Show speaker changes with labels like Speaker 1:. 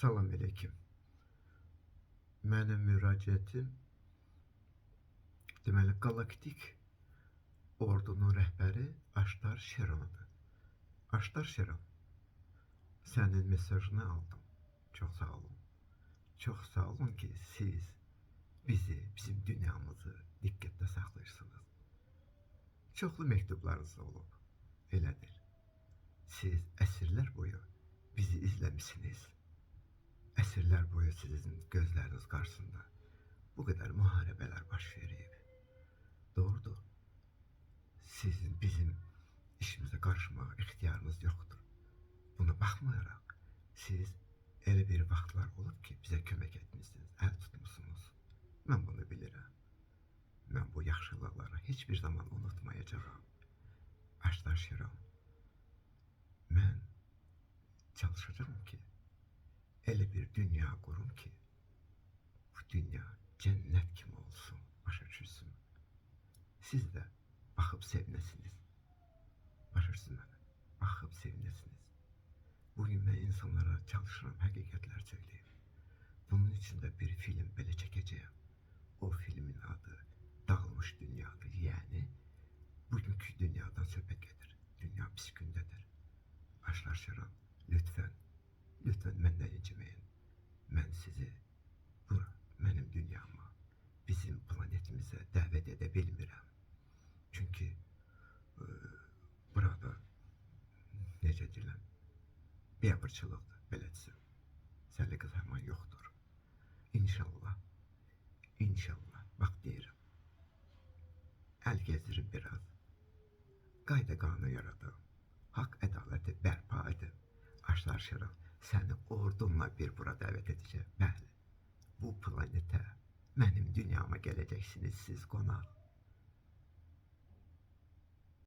Speaker 1: Salam aleyküm. Mənim müraciətim deməli Galaktik ordunun rəhbəri Aştar Şeronadır. Aştar Şeron, sənin mesajını aldım. Çox sağ olun. Çox sağ olun ki, siz bizi, bizim dünyamızı diqqətdə saxlayırsınız. Çoxlu məktublarınız olub, elədir. Siz əsrlər boyu bizi izləmişsiniz. Əsrlər boyu sizin gözləriniz qarşısında bu qədər müharibələr baş verib. Doğrudur, sizin bizim işimizə qarışmağa ixtiyarınız yoxdur. Buna baxmayaraq, siz elə bir vaxtlar olub ki, bizə kömək etmişsiniz, əl tutmuşsunuz. Mən bunu bilirəm. Mən bu yaxşılıqları heç bir zaman unutmayacağam. Aştar Şeron, mən çalışacağım ki, elə bir dünya qurum ki, bu dünya cənnət kimi olsun, başa düşürsün. Siz də baxıb sevinəsiniz. Başa düşürsün mənə, baxıb sevinəsiniz. Bugün mən insanlara çalışıram həqiqətlər söyləyib. Bunun üçün də bir film belə çəkəcəyəm. O filmin adı Dağılmış Dünyadır. Yəni, bugünkü dünyadan söhbət gedir. Dünya pis gündədir. Aştar Şeron, lütfən, lütfən məndən inciməyin. Mən sizi bura, mənim dünyama, bizim planetimizə dəvət edə bilmirəm. Çünki burada, necə deyiləm, biabırçılıqdır, belədirsə. Səliqə zaman yoxdur. İnşallah, inşallah, bax deyirəm, əl gəzirim biraz, qayda qanun yaradım, haqq ədaləti bərpa edim. Aştar Şeron, səni ordunla bir bura dəvət edəcəm. Bəli, bu planetə, mənim dünyama gələcəksiniz siz qonaq.